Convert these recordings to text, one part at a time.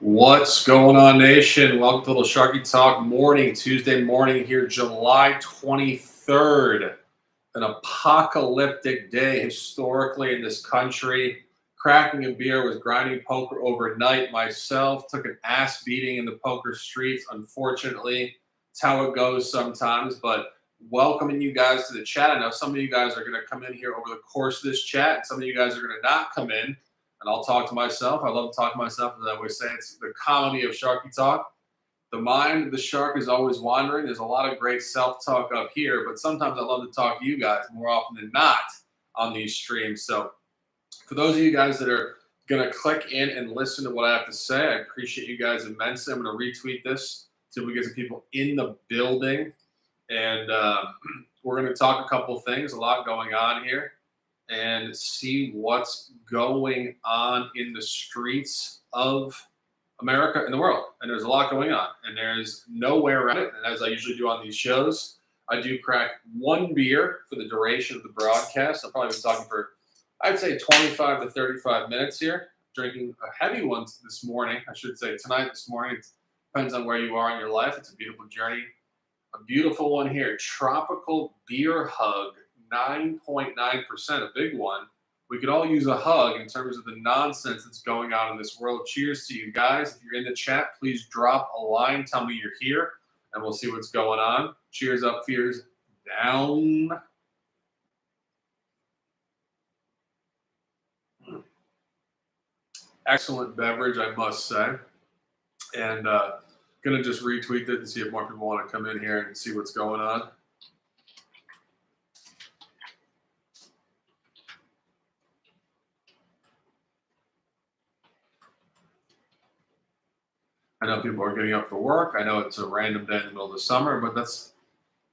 What's going on, nation? Welcome to Little Sharky Talk morning, Tuesday morning here, July 23rd. An apocalyptic day historically in this country. Cracking a beer, was grinding poker overnight myself. Took an ass beating in the poker streets, unfortunately. It's how it goes sometimes, but welcoming you guys to the chat. I know some of you guys are going to come in here over the course of this chat, and some of you guys are going to not come in. And I'll talk to myself. I love to talk to myself, as I always say. It's the comedy of Sharky Talk. The mind of the shark is always wandering. There's a lot of great self-talk up here, but sometimes I love to talk to you guys more often than not on these streams. So for those of you guys that are going to click in and listen to what I have to say, I appreciate you guys immensely. I'm going to retweet this so we get some people in the building. And we're going to talk a couple things, a lot going on here, and see what's going on in the streets of America and the world. And there's a lot going on, and there's no way around it. And as I usually do on these shows, I do crack one beer for the duration of the broadcast. I'll probably be talking for, I'd say, 25 to 35 minutes here. Drinking a heavy one this morning. I should say tonight, this morning. It depends on where you are in your life. It's a beautiful journey. A beautiful one here. Tropical Beer Hug. 9.9%, a big one. We could all use a hug in terms of the nonsense that's going on in this world. Cheers to you guys. If you're in the chat, please drop a line. Tell me you're here, and we'll see what's going on. Cheers up, fears down. Excellent beverage, I must say. And going to just retweet it and see if more people want to come in here and see what's going on. I know people are getting up for work. I know it's a random day in the middle of the summer, but that's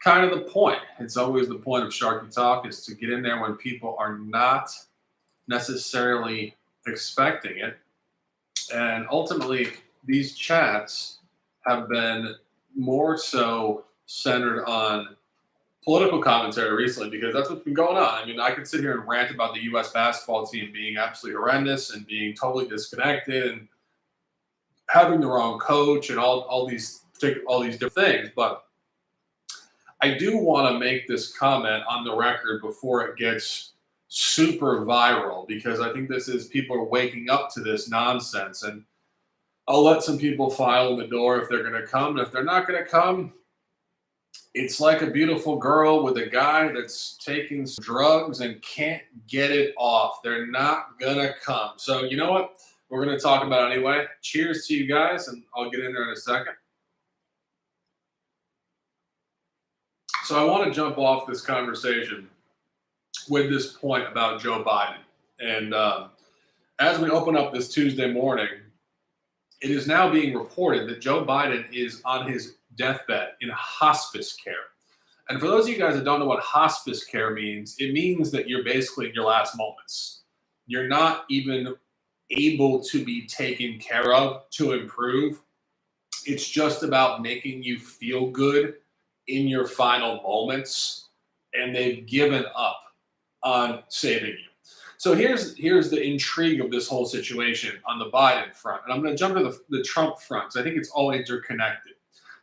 kind of the point. It's always the point of Sharky Talk, is to get in there when people are not necessarily expecting it. And ultimately, these chats have been more so centered on political commentary recently, because that's what's been going on. I mean, I could sit here and rant about the U.S. basketball team being absolutely horrendous and being totally disconnected and having the wrong coach and all these different things, but I do want to make this comment on the record before it gets super viral, because I think this is, people are waking up to this nonsense, and I'll let some people file in the door if they're going to come, and if they're not going to come, it's like a beautiful girl with a guy that's taking some drugs and can't get it off. They're not going to come. So you know what? We're going to talk about it anyway. Cheers to you guys, and I'll get in there in a second. So I want to jump off this conversation with this point about Joe Biden. And as we open up this Tuesday morning, it is now being reported that Joe Biden is on his deathbed in hospice care. And for those of you guys that don't know what hospice care means, it means that you're basically in your last moments. You're not even able to be taken care of to improve. It's just about making you feel good in your final moments, and they've given up on saving you. So here's the intrigue of this whole situation on the Biden front. And I'm going to jump to the Trump front, because I think it's all interconnected.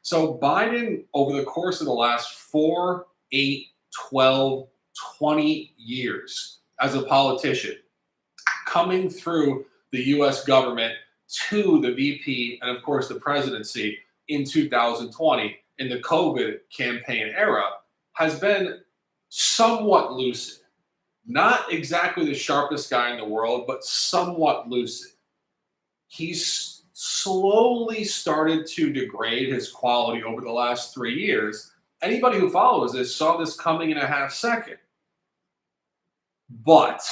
So Biden, over the course of the last 4, 8, 12, 20 years as a politician, coming through the U.S. government to the VP and, of course, the presidency in 2020 in the COVID campaign era, has been somewhat lucid. Not exactly the sharpest guy in the world, but somewhat lucid. He's slowly started to degrade his quality over the last 3 years. Anybody who follows this saw this coming in a half second. But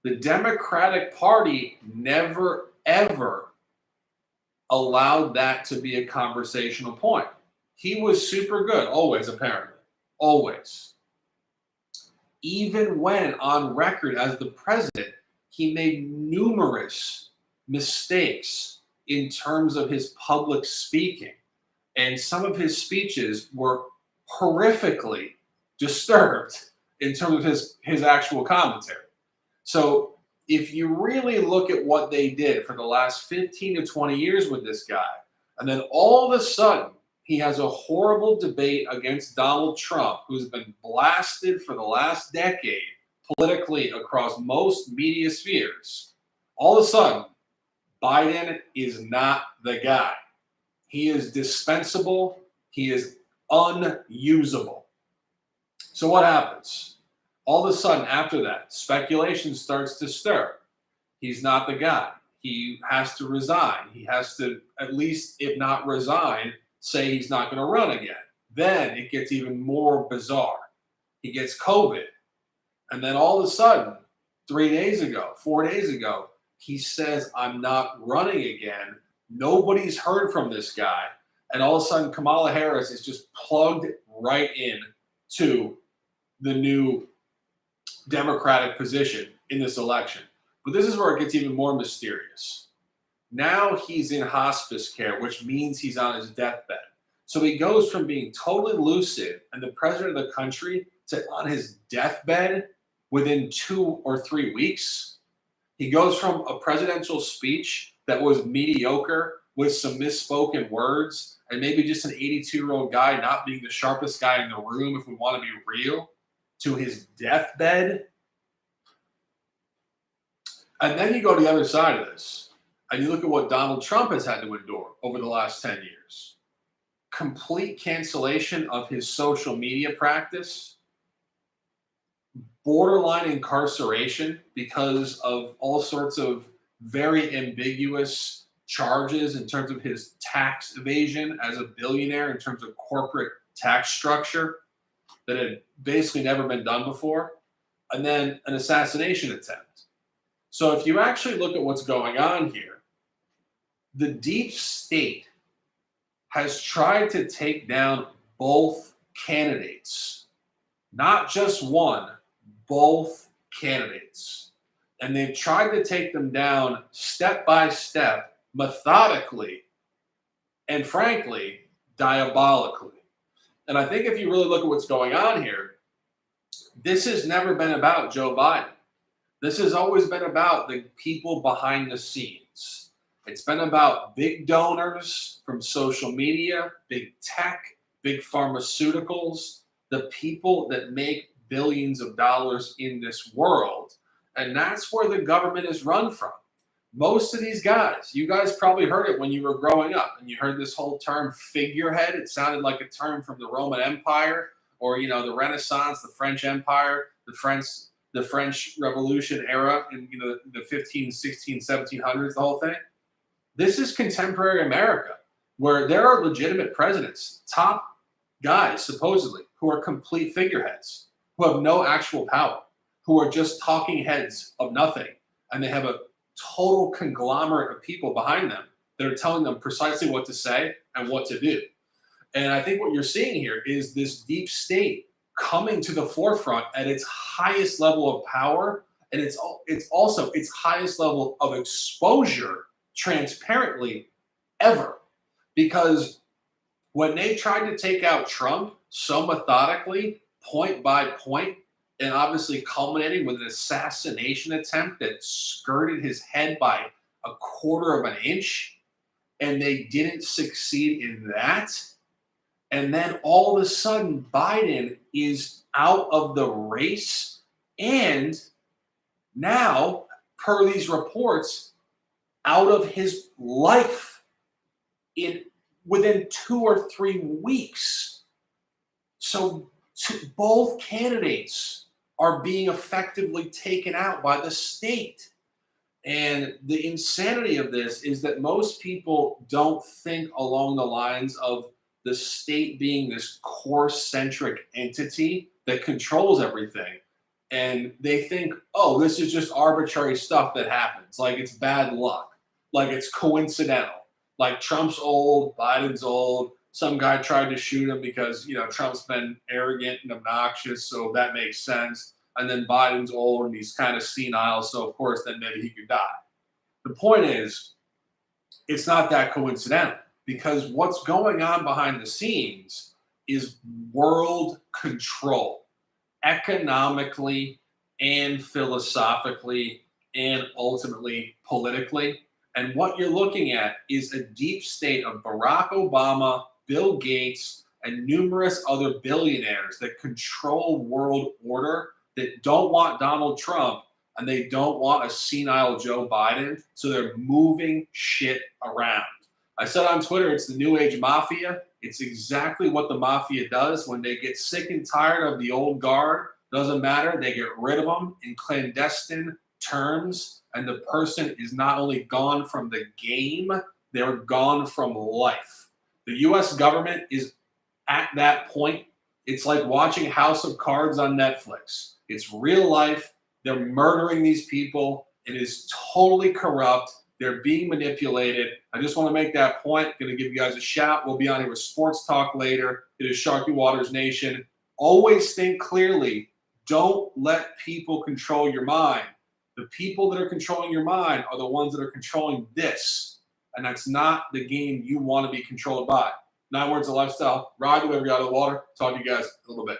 the Democratic Party never, ever allowed that to be a conversational point. He was super good, always, apparently. Always. Even when on record as the president, he made numerous mistakes in terms of his public speaking. And some of his speeches were horrifically disturbed in terms of his actual commentary. So if you really look at what they did for the last 15 to 20 years with this guy, and then all of a sudden he has a horrible debate against Donald Trump, who's been blasted for the last decade politically across most media spheres, all of a sudden Biden is not the guy. He is dispensable. He is unusable. So what happens? All of a sudden, after that, speculation starts to stir. He's not the guy. He has to resign. He has to, at least, if not resign, say he's not going to run again. Then it gets even more bizarre. He gets COVID. And then all of a sudden, 4 days ago, he says, I'm not running again. Nobody's heard from this guy. And all of a sudden, Kamala Harris is just plugged right in to the new Democratic position in this election. But this is where it gets even more mysterious. Now he's in hospice care, which means he's on his deathbed. So he goes from being totally lucid and the president of the country to on his deathbed within 2 or 3 weeks. He goes from a presidential speech that was mediocre with some misspoken words and maybe just an 82-year-old guy not being the sharpest guy in the room, if we want to be real, to his deathbed. And then you go to the other side of this and you look at what Donald Trump has had to endure over the last 10 years. Complete cancellation of his social media practice, borderline incarceration because of all sorts of very ambiguous charges in terms of his tax evasion as a billionaire, in terms of corporate tax structure that had basically never been done before, and then an assassination attempt. So if you actually look at what's going on here, the deep state has tried to take down both candidates, not just one, both candidates. And they've tried to take them down step by step, methodically, and frankly, diabolically. And I think if you really look at what's going on here, this has never been about Joe Biden. This has always been about the people behind the scenes. It's been about big donors from social media, big tech, big pharmaceuticals, the people that make billions of dollars in this world. And that's where the government is run from. Most of these guys, you guys probably heard it when you were growing up and you heard this whole term figurehead. It sounded like a term from the Roman Empire or, the Renaissance, the French Empire, the French Revolution era in the 15, 16, 1700s, the whole thing. This is contemporary America where there are legitimate presidents, top guys supposedly, who are complete figureheads, who have no actual power, who are just talking heads of nothing. And they have a total conglomerate of people behind them that are telling them precisely what to say and what to do. And I think what you're seeing here is this deep state coming to the forefront at its highest level of power, and it's also its highest level of exposure transparently ever. Because when they tried to take out Trump so methodically, point by point, and obviously culminating with an assassination attempt that skirted his head by 1/4 of an inch, and they didn't succeed in that. And then all of a sudden, Biden is out of the race. And now, per these reports, out of his life within 2 or 3 weeks. So both candidates are being effectively taken out by the state. And the insanity of this is that most people don't think along the lines of the state being this core-centric entity that controls everything. And they think, oh, this is just arbitrary stuff that happens. Like it's bad luck. Like it's coincidental. Like Trump's old, Biden's old. Some guy tried to shoot him because, Trump's been arrogant and obnoxious, so that makes sense. And then Biden's old and he's kind of senile, so of course then maybe he could die. The point is, it's not that coincidental because what's going on behind the scenes is world control, economically and philosophically and ultimately politically. And what you're looking at is a deep state of Barack Obama, Bill Gates, and numerous other billionaires that control world order, that don't want Donald Trump and they don't want a senile Joe Biden. So they're moving shit around. I said on Twitter, it's the New Age Mafia. It's exactly what the mafia does when they get sick and tired of the old guard. Doesn't matter. They get rid of them in clandestine terms. And the person is not only gone from the game, they're gone from life. The US government is at that point. It's like watching House of Cards on Netflix. It's real life. They're murdering these people. It is totally corrupt. They're being manipulated. I just want to make that point. Going to give you guys a shout. We'll be on here with Sports Talk later. It is Sharky Waters Nation. Always think clearly. Don't let people control your mind. The people that are controlling your mind are the ones that are controlling this. And that's not the game you want to be controlled by. 9 words of lifestyle. Ride the wave out of the water. Talk to you guys in a little bit.